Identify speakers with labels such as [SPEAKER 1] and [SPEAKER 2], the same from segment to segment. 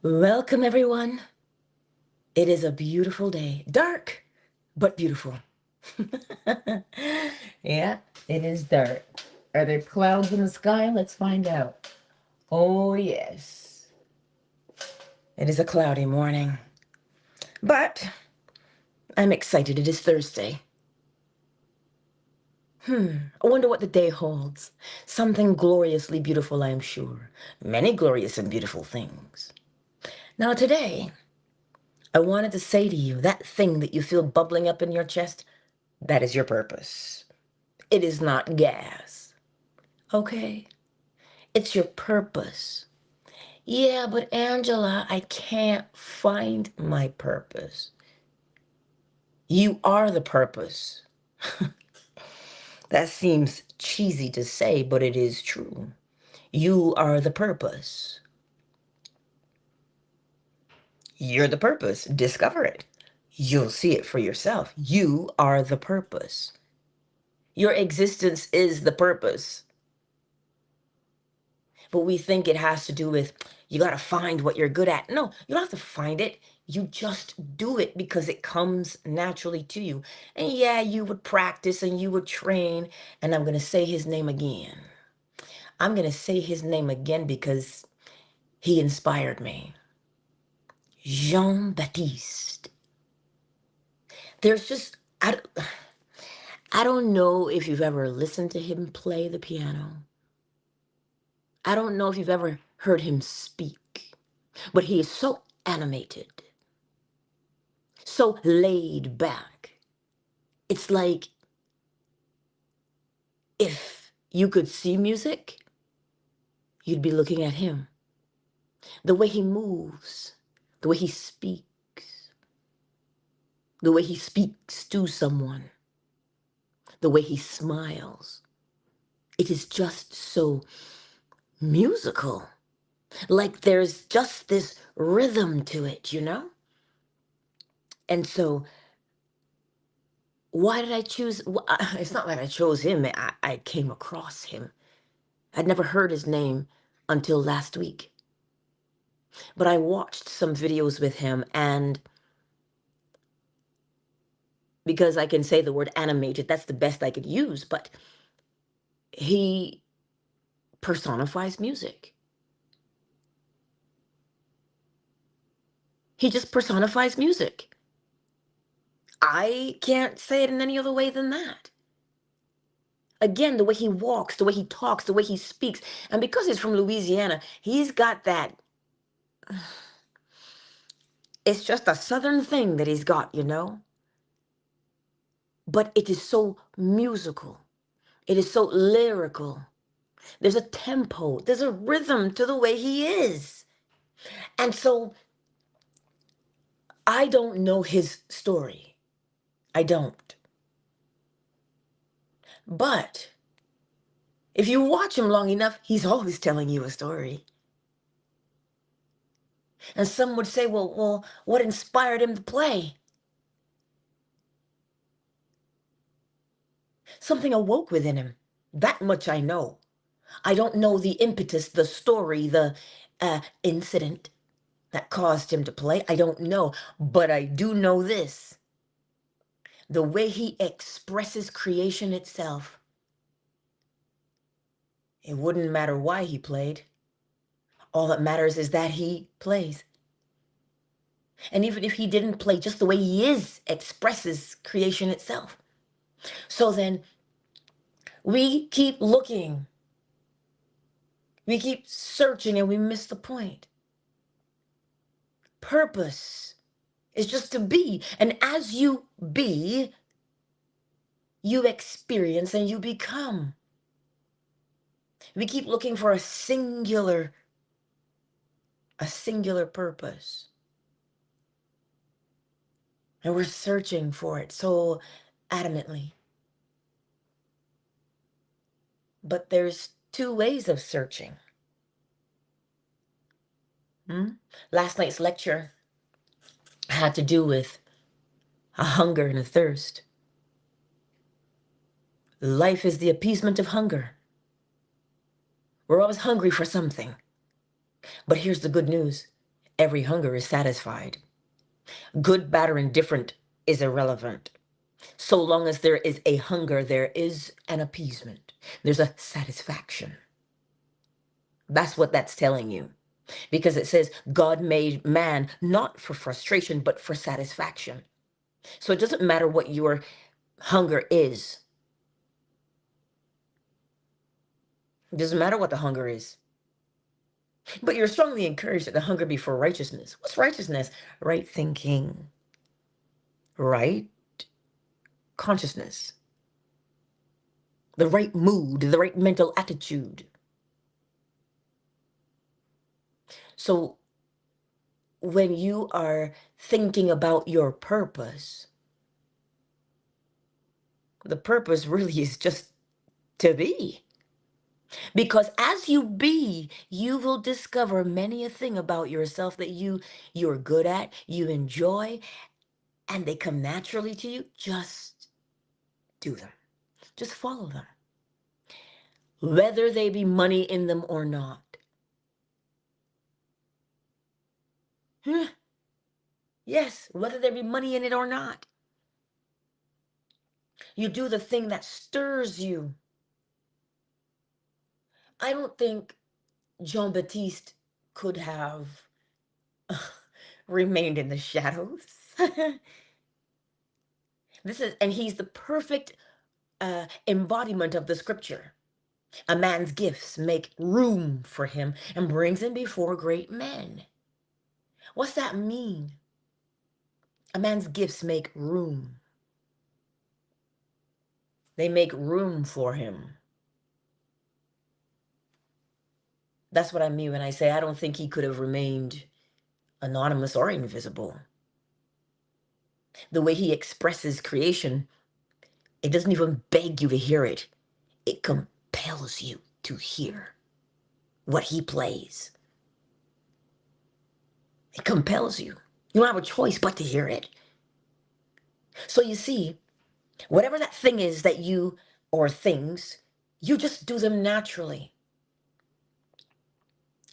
[SPEAKER 1] Welcome, everyone. It is a beautiful day. Dark, but beautiful. Yeah, it is dark. Are there clouds in the sky? Let's find out. Oh, yes. It is a cloudy morning. But I'm excited. It is Thursday. I wonder what the day holds. Something gloriously beautiful, I am sure. Many glorious and beautiful things. Now, today, I wanted to say to you that thing that you feel bubbling up in your chest, that is your purpose. It is not gas. Okay? It's your purpose. Yeah, but Angela, I can't find my purpose. You are the purpose. That seems cheesy to say, but it is true. You are the purpose. You're the purpose. Discover it. You'll see it for yourself. You are the purpose. Your existence is the purpose. But we think it has to do with you got to find what you're good at. No, you don't have to find it. You just do it because it comes naturally to you. And yeah, you would practice and you would train. And I'm going to say his name again. I'm going to say his name again because he inspired me. Jean-Baptiste. There's just, I don't know if you've ever listened to him play the piano. I don't know if you've ever heard him speak, but he is so animated, so laid back. It's like if you could see music, you'd be looking at him. The way he moves, the way he speaks, the way he speaks to someone, the way he smiles. It is just so musical. Like there's just this rhythm to it, you know? And so why did I choose? It's not that I chose him. I came across him. I'd never heard his name until last week. But I watched some videos with him, and because I can say the word animated, that's the best I could use, but he personifies music. He just personifies music. I can't say it in any other way than that. Again, the way he walks, the way he talks, the way he speaks. And because he's from Louisiana, he's got that. It's just a southern thing that he's got, you know? But it is so musical. It is so lyrical. There's a tempo, there's a rhythm to the way he is. And so I don't know his story. I don't. But if you watch him long enough, he's always telling you a story. And some would say, well, what inspired him to play? Something awoke within him. That much I know. I don't know the impetus, the story, the incident that caused him to play. I don't know. But I do know this. The way he expresses creation itself. It wouldn't matter why he played. All that matters is that he plays. And even if he didn't play, just the way he is expresses creation itself. So then we keep looking. We keep searching and we miss the point. Purpose is just to be. And as you be, you experience and you become. We keep looking for a singular purpose. And we're searching for it so adamantly. But there's two ways of searching. Last night's lecture had to do with a hunger and a thirst. Life is the appeasement of hunger. We're always hungry for something. But here's the good news. every hunger is satisfied. Good, bad, or indifferent is irrelevant. So long as there is a hunger, there is an appeasement. There's a satisfaction. That's what that's telling you. Because it says God made man not for frustration, but for satisfaction. So it doesn't matter what your hunger is. It doesn't matter what the hunger is. But you're strongly encouraged that the hunger be for righteousness. What's righteousness? Right thinking, right consciousness, the right mood, the right mental attitude. So when you are thinking about your purpose, the purpose really is just to be. Because as you be, you will discover many a thing about yourself that you're good at, you enjoy, and they come naturally to you. Just do them. Just follow them. Whether they be money in them or not. Yes, whether there be money in it or not. You do the thing that stirs you. I don't think Jean Baptiste could have remained in the shadows. And he's the perfect embodiment of the scripture. A man's gifts make room for him and brings him before great men. What's that mean? A man's gifts make room. They make room for him. That's what I mean when I say I don't think he could have remained anonymous or invisible. The way he expresses creation, it doesn't even beg you to hear it. It compels you to hear what he plays. It compels you. You don't have a choice but to hear it. So you see, whatever that thing is that you, or things, you just do them naturally.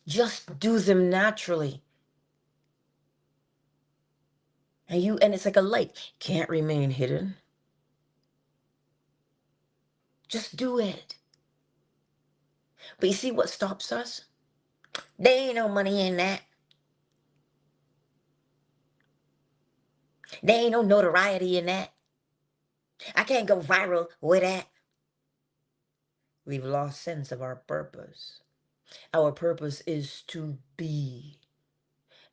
[SPEAKER 1] Just do them naturally. And it's like a light. Can't remain hidden. Just do it. But you see what stops us? There ain't no money in that. There ain't no notoriety in that. I can't go viral with that. We've lost sense of our purpose. Our purpose is to be.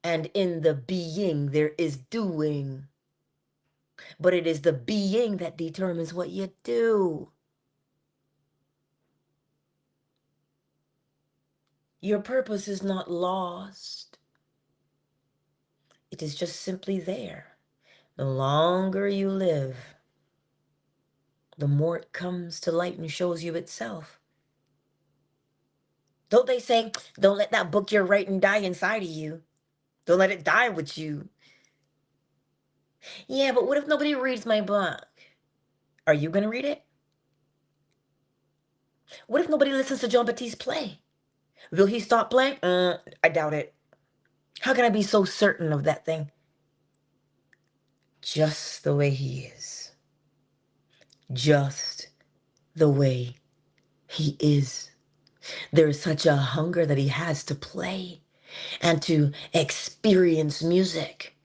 [SPEAKER 1] And in the being, there is doing. But it is the being that determines what you do. Your purpose is not lost. It is just simply there. The longer you live, the more it comes to light and shows you itself. Don't they say, don't let that book you're writing die inside of you. Don't let it die with you. Yeah, but what if nobody reads my book? Are you going to read it? What if nobody listens to Jean Baptiste play? Will he stop playing? I doubt it. How can I be so certain of that thing? Just the way he is. Just the way he is. There is such a hunger that he has to play and to experience music.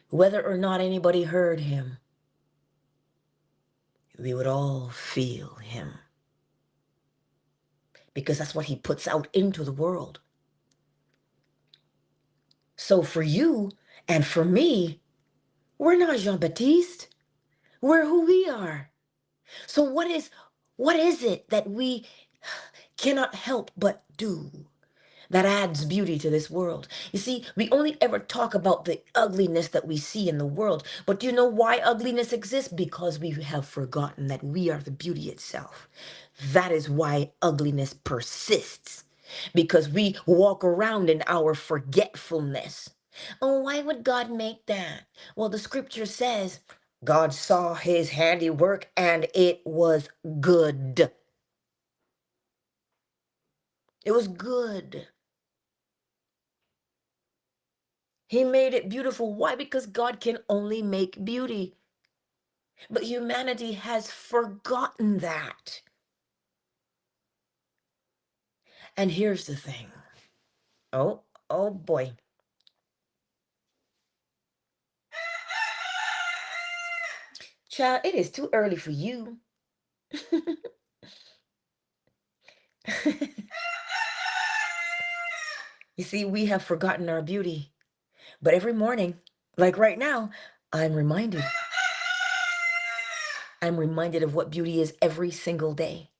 [SPEAKER 1] Whether or not anybody heard him, we would all feel him. Because that's what he puts out into the world. So for you and for me, we're not Jean Baptiste. We're who we are. So what is it that we cannot help but do that adds beauty to this world? You see, we only ever talk about the ugliness that we see in the world. But do you know why ugliness exists? Because we have forgotten that we are the beauty itself. That is why ugliness persists. Because we walk around in our forgetfulness. Oh, why would God make that? Well, the scripture says, God saw his handiwork and it was good. It was good. He made it beautiful. Why? Because God can only make beauty. But humanity has forgotten that. And here's the thing. Oh, oh boy. Child, it is too early for you. You see, we have forgotten our beauty. But every morning, like right now, I'm reminded. I'm reminded of what beauty is every single day.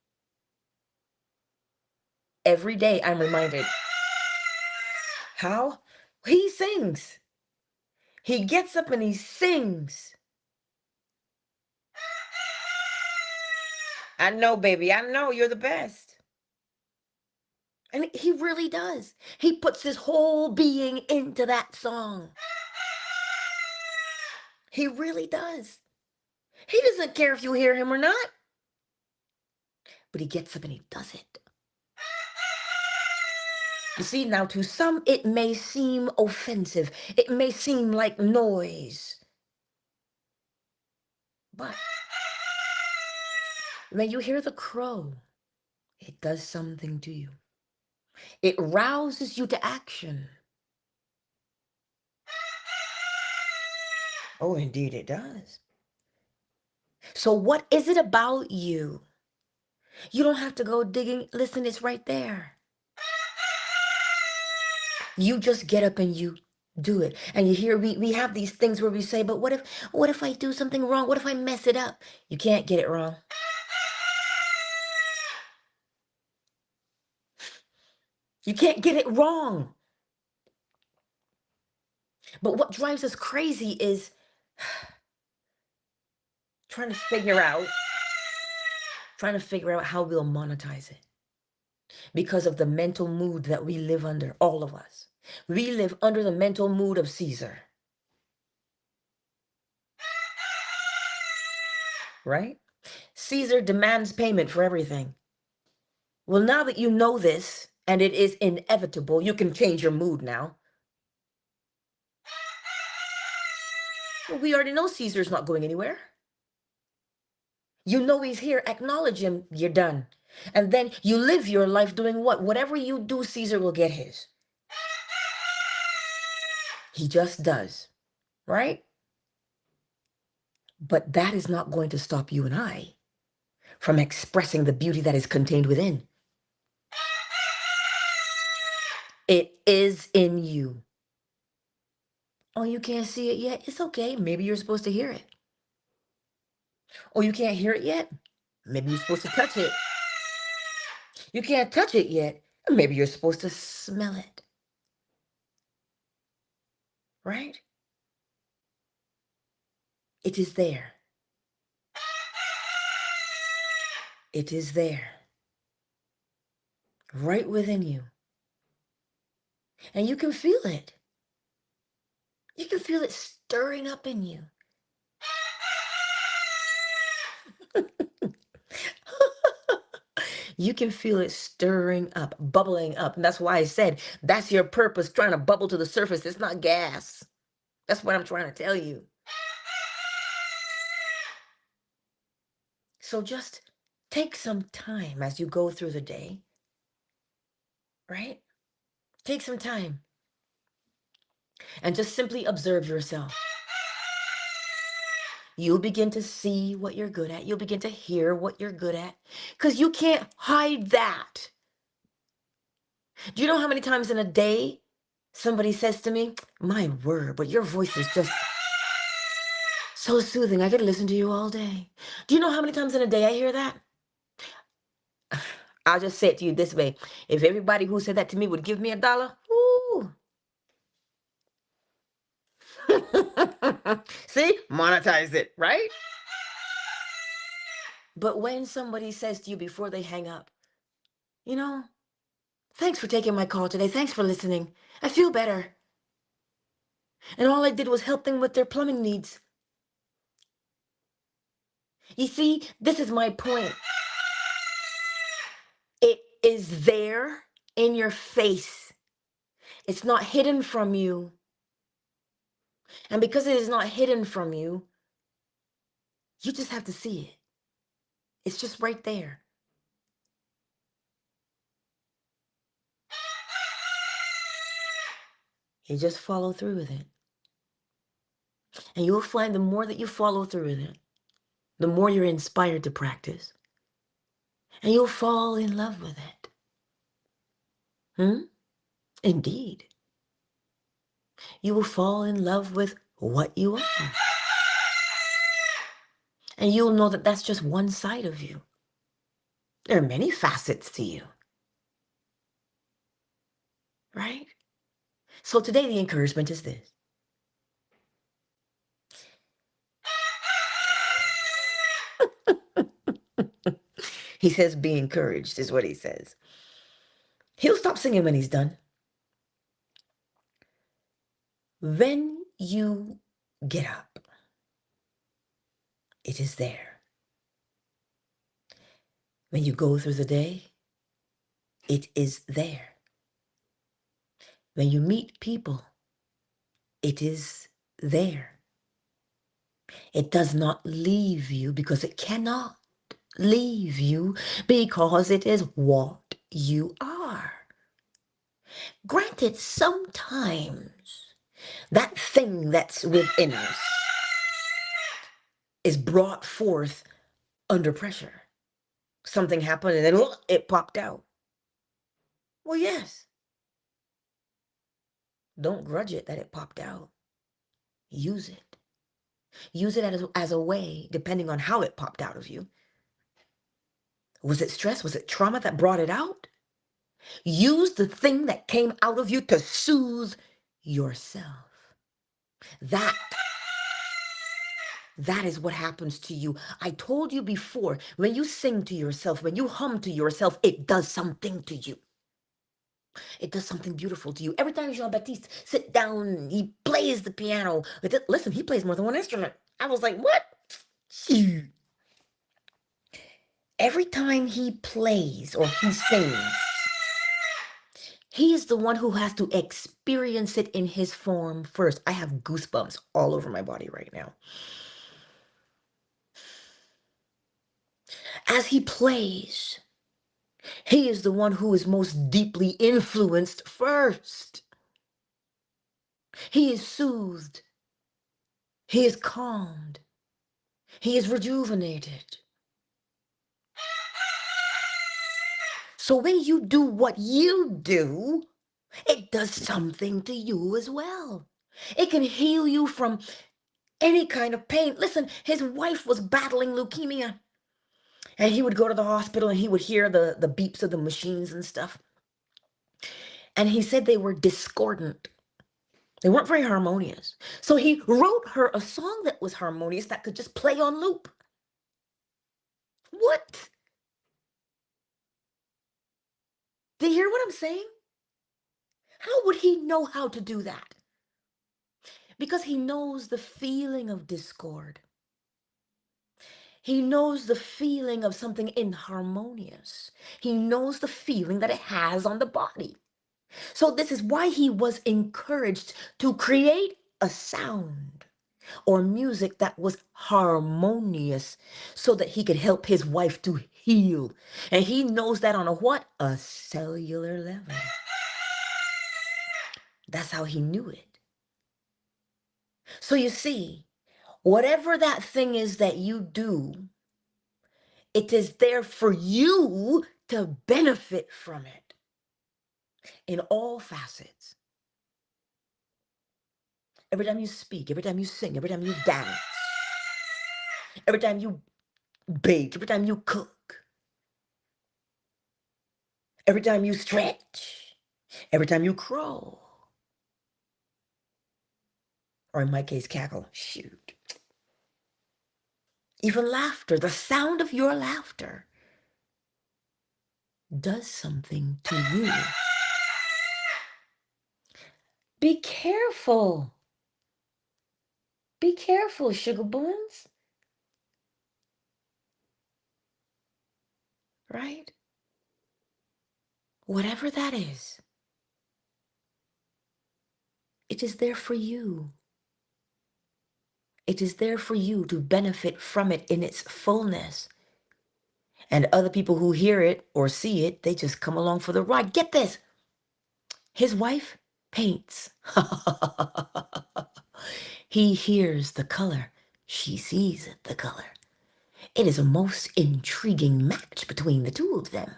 [SPEAKER 1] Every day I'm reminded. How? He sings. He gets up and he sings. I know, baby. I know you're the best. And he really does. He puts his whole being into that song. He really does. He doesn't care if you hear him or not. But he gets up and he does it. You see, now to some it may seem offensive. It may seem like noise. But when you hear the crow, it does something to you. It rouses you to action. Oh, indeed it does. So what is it about you? You don't have to go digging. Listen, it's right there. You just get up and you do it. And you hear we have these things where we say, but what if I do something wrong? What if I mess it up? You can't get it wrong. You can't get it wrong. But what drives us crazy is trying to figure out how we'll monetize it. Because of the mental mood that we live under, all of us. We live under the mental mood of Caesar. Right? Caesar demands payment for everything. Well, now that you know this, and it is inevitable, you can change your mood now. Well, we already know Caesar's not going anywhere. You know he's here, acknowledge him, you're done. And then you live your life doing what? Whatever you do, Caesar will get his. He just does, right? But that is not going to stop you and I from expressing the beauty that is contained within. It is in you. Oh, you can't see it yet? It's okay. Maybe you're supposed to hear it. Oh, you can't hear it yet? Maybe you're supposed to touch it. You can't touch it yet. Maybe you're supposed to smell it. Right? It is there. It is there. Right within you. And you can feel it. You can feel it stirring up in you. You can feel it stirring up, bubbling up. And that's why I said that's your purpose, trying to bubble to the surface. It's not gas. That's what I'm trying to tell you. So just take some time as you go through the day, right? Take some time and just simply observe yourself. You'll begin to see what you're good at. You'll begin to hear what you're good at because you can't hide that. Do you know how many times in a day somebody says to me, my word, but your voice is just so soothing. I could listen to you all day. Do you know how many times in a day I hear that? I'll just say it to you this way. If everybody who said that to me would give me $1, ooh. See? Monetize it, right? But when somebody says to you before they hang up, you know, thanks for taking my call today. Thanks for listening. I feel better. And all I did was help them with their plumbing needs. You see, this is my point. It is there. in your face. It's not hidden from you. And because it is not hidden from you, you just have to see it. It's just right there. You just follow through with it. And you'll find the more that you follow through with it, the more you're inspired to practice. And you'll fall in love with it. Indeed. You will fall in love with what you are. And you'll know that that's just one side of you. There are many facets to you. Right? So today the encouragement is this. He says, be encouraged, is what he says. He'll stop singing when he's done. When you get up, it is there. When you go through the day, it is there. When you meet people, it is there. It does not leave you because it cannot leave you because it is what you are. Granted, sometimes that thing that's within us is brought forth under pressure. Something happened and then it popped out. Well, yes. Don't grudge it that it popped out. Use it. Use it as a way, depending on how it popped out of you. Was it stress? Was it trauma that brought it out? Use the thing that came out of you to soothe yourself. That is what happens to you. I told you before, when you sing to yourself, when you hum to yourself, it does something to you. It does something beautiful to you. Every time Jean-Baptiste sit down, he plays the piano. Listen, he plays more than one instrument. I was like, what? Every time he plays or he sings, he is the one who has to experience it in his form first. I have goosebumps all over my body right now. As he plays, he is the one who is most deeply influenced first. He is soothed. He is calmed. He is rejuvenated. So when you do what you do, it does something to you as well. It can heal you from any kind of pain. Listen, his wife was battling leukemia. And he would go to the hospital and he would hear the beeps of the machines and stuff. And he said they were discordant. They weren't very harmonious. So he wrote her a song that was harmonious that could just play on loop. What? Do you hear what I'm saying? How would he know how to do that? Because he knows the feeling of discord. He knows the feeling of something inharmonious. He knows the feeling that it has on the body. So this is why he was encouraged to create a sound or music that was harmonious so that he could help his wife to heal. And he knows that on a what? A cellular level. That's how he knew it. So you see, whatever that thing is that you do, it is there for you to benefit from it in all facets. Every time you speak, every time you sing, every time you dance, every time you bake, every time you cook, every time you stretch, every time you crawl, or in my case, cackle, shoot. Even laughter, the sound of your laughter does something to you. Be careful. Be careful, sugar buns. Right? Whatever that is, it is there for you. It is there for you to benefit from it in its fullness. And other people who hear it or see it, they just come along for the ride. Get this. His wife paints. He hears the color. She sees the color. It is a most intriguing match between the two of them.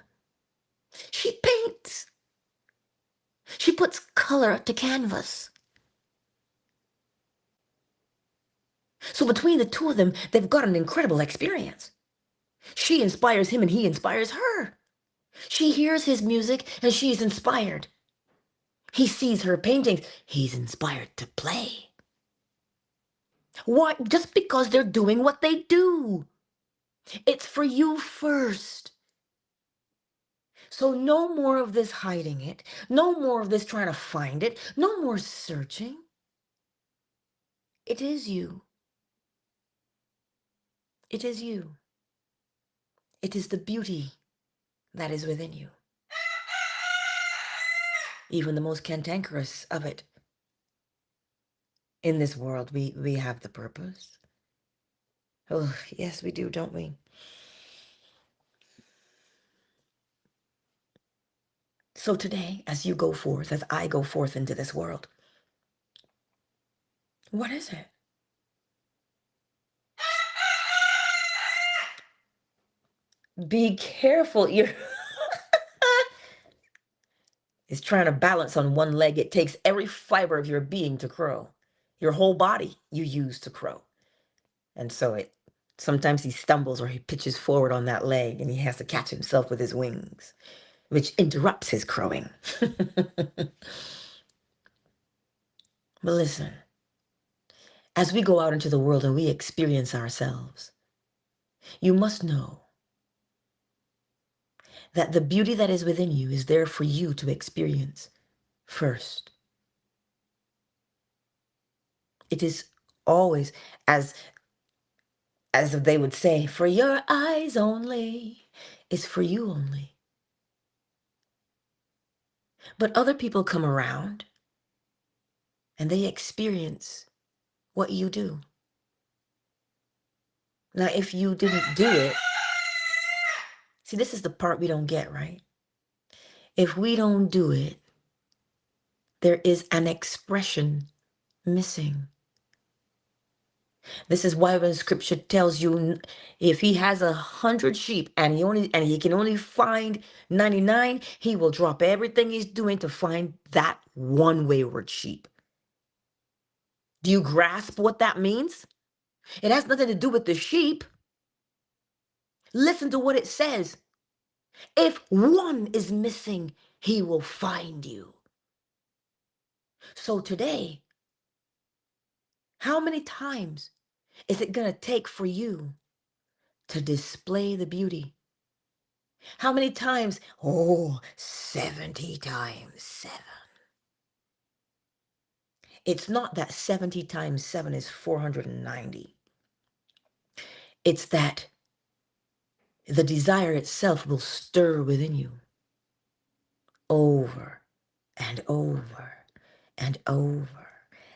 [SPEAKER 1] She paints. She puts color to canvas. So between the two of them, they've got an incredible experience. She inspires him and he inspires her. She hears his music and she's inspired. He sees her paintings. He's inspired to play. Why? Just because they're doing what they do. It's for you first. So no more of this hiding it. No more of this trying to find it. No more searching. It is you. It is you. It is the beauty that is within you. Even the most cantankerous of it. In this world, we have the purpose. Oh, yes, we do, don't we? So today, as you go forth, as I go forth into this world, what is it? Be careful. You're It's trying to balance on one leg. It takes every fiber of your being to crow. Your whole body you use to crow. And so sometimes he stumbles or he pitches forward on that leg and he has to catch himself with his wings, which interrupts his crowing. But listen, as we go out into the world and we experience ourselves, you must know that the beauty that is within you is there for you to experience first. It is always, as they would say, for your eyes only. It's for you only. But other people come around and they experience what you do. Now, if you didn't do it, see, this is the part we don't get, right? If we don't do it, there is an expression missing. This is why when scripture tells you, if he has 100 sheep and he can only find 99, he will drop everything he's doing to find that one wayward sheep. Do you grasp what that means? It has nothing to do with the sheep. Listen to what it says. If one is missing, he will find you. So today, how many times is it going to take for you to display the beauty? How many times? Oh, 70 times 7. It's not that 70 times 7 is 490. It's that the desire itself will stir within you over and over and over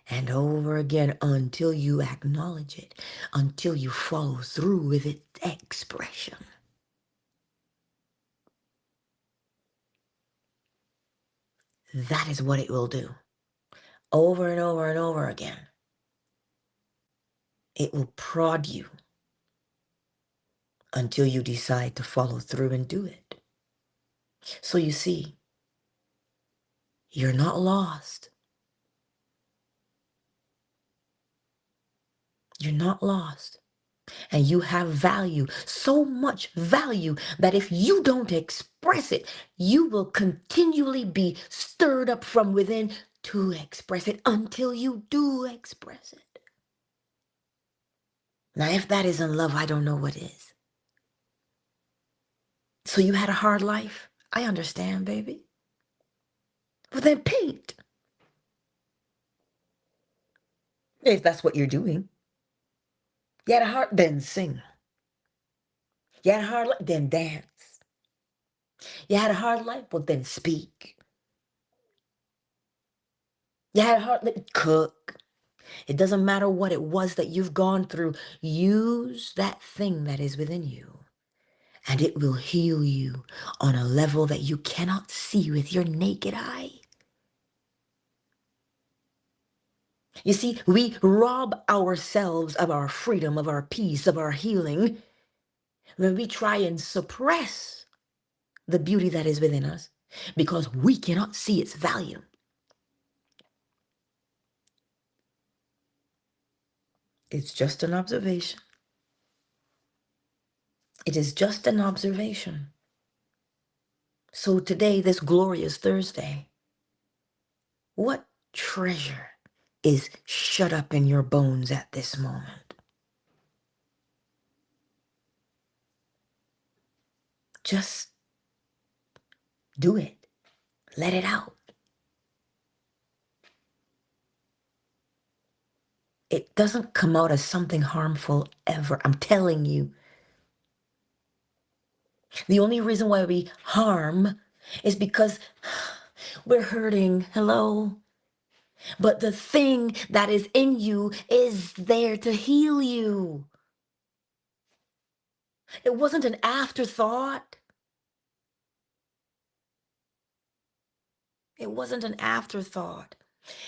[SPEAKER 1] and over again until you acknowledge it, until you follow through with its expression. That is what it will do. Over and over and over again. It will prod you until you decide to follow through and do it. So you see, you're not lost. You're not lost. And you have value, so much value that if you don't express it, you will continually be stirred up from within to express it until you do express it. Now, if that isn't love, I don't know what is. So you had a hard life? I understand, baby. Well, then paint. If that's what you're doing. You had a hard, then sing. You had a hard life, then dance. You had a hard life? Well, then speak. You had a hard life? Cook. It doesn't matter what it was that you've gone through. Use that thing that is within you, and it will heal you on a level that you cannot see with your naked eye. You see, we rob ourselves of our freedom, of our peace, of our healing when we try and suppress the beauty that is within us because we cannot see its value. It's just an observation. It is just an observation. So today, this glorious Thursday, what treasure is shut up in your bones at this moment? Just do it. Let it out. It doesn't come out as something harmful ever. I'm telling you. The only reason why we harm is because we're hurting. Hello? But the thing that is in you is there to heal you. It wasn't an afterthought. It wasn't an afterthought.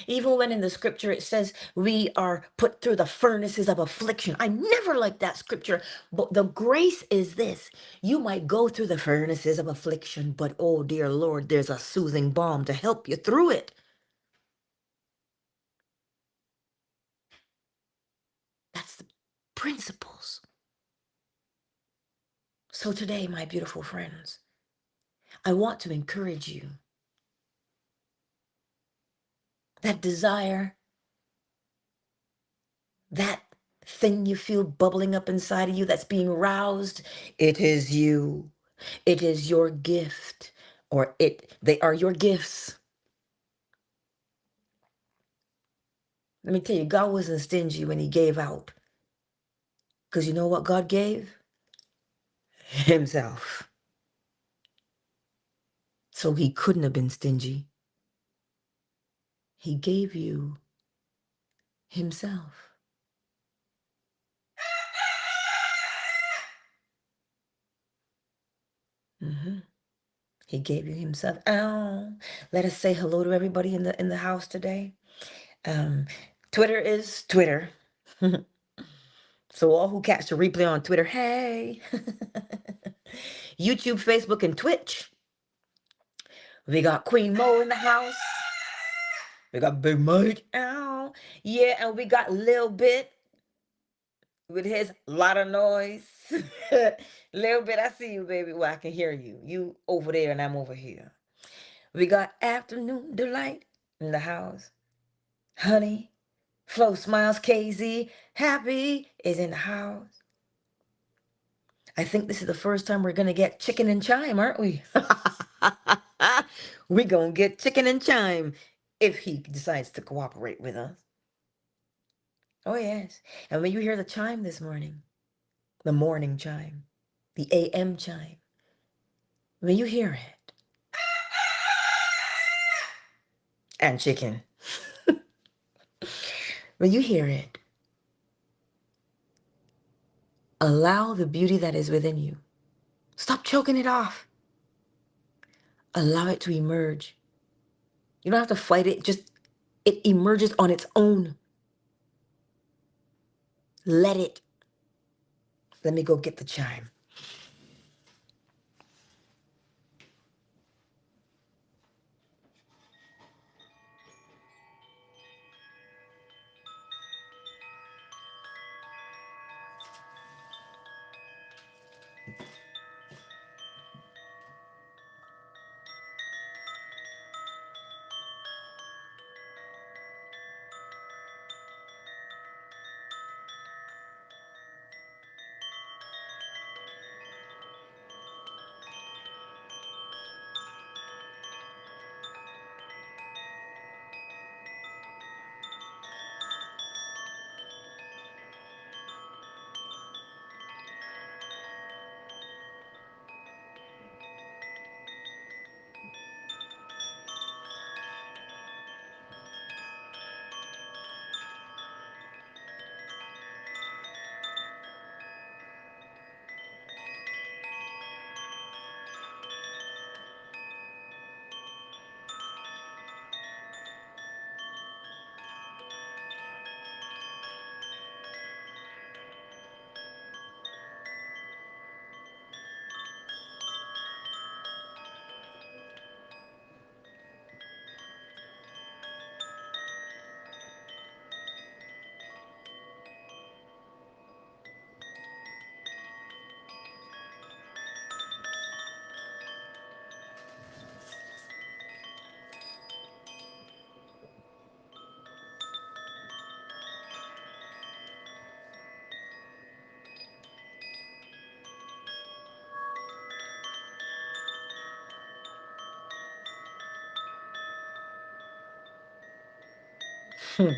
[SPEAKER 1] Even when in the scripture it says we are put through the furnaces of affliction. I never liked that scripture. But the grace is this. You might go through the furnaces of affliction, but oh dear Lord, there's a soothing balm to help you through it. That's the principles. So today, my beautiful friends, I want to encourage you. That desire, that thing you feel bubbling up inside of you that's being roused, it is you. It is your gift, or they are your gifts. Let me tell you, God wasn't stingy when he gave out. Because you know what God gave? Himself. So he couldn't have been stingy. He gave you himself. Mm-hmm. He gave you himself. Oh, let us say hello to everybody in the house today. Um, Twitter is Twitter. So all who catch the replay on Twitter, hey. YouTube, Facebook, and Twitch. We got Queen Mo in the house. We got Big Mike. Ow. Yeah, and we got Lil Bit with his lot of noise. Lil Bit, I see you, baby. Well, I can hear you. You over there and I'm over here. We got Afternoon Delight in the house. Honey, Flo Smiles, KZ, Happy is in the house. I think this is the first time we're going to get chicken and chime, aren't we? We're going to get chicken and chime if he decides to cooperate with us. Oh, yes. And when you hear the chime this morning, the morning chime, the AM chime, when you hear it, and chicken, when you hear it, allow the beauty that is within you. Stop choking it off. Allow it to emerge. You don't have to fight it, just it emerges on its own. Let it. Let me go get the chime. Hmm.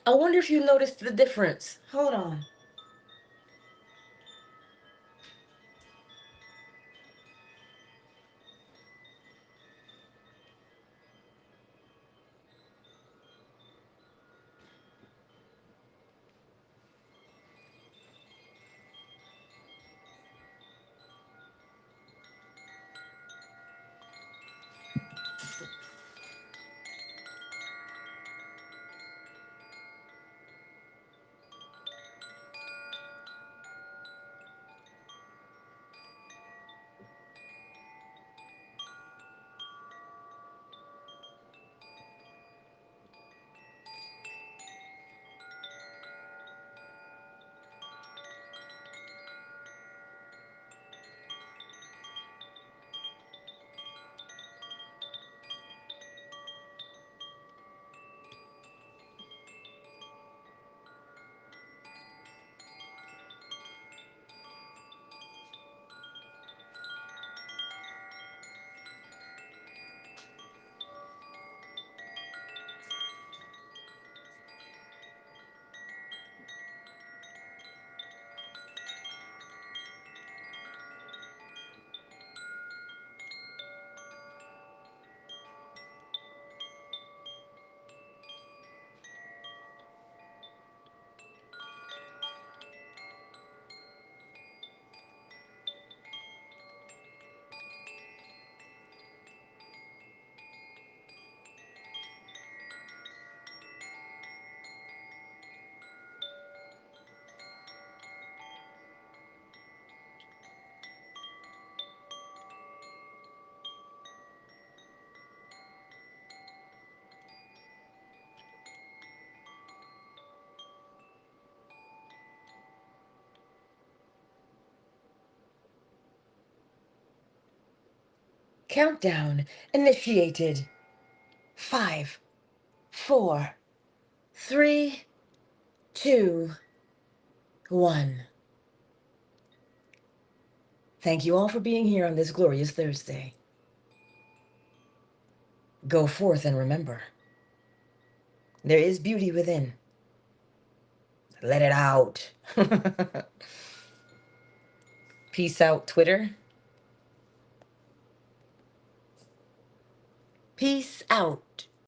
[SPEAKER 1] I wonder if you noticed the difference. Hold on. Countdown initiated. 5, 4, 3, 2, 1. Thank you all for being here on this glorious Thursday. Go forth and remember, there is beauty within. Let it out. Peace out, Twitter. Peace out.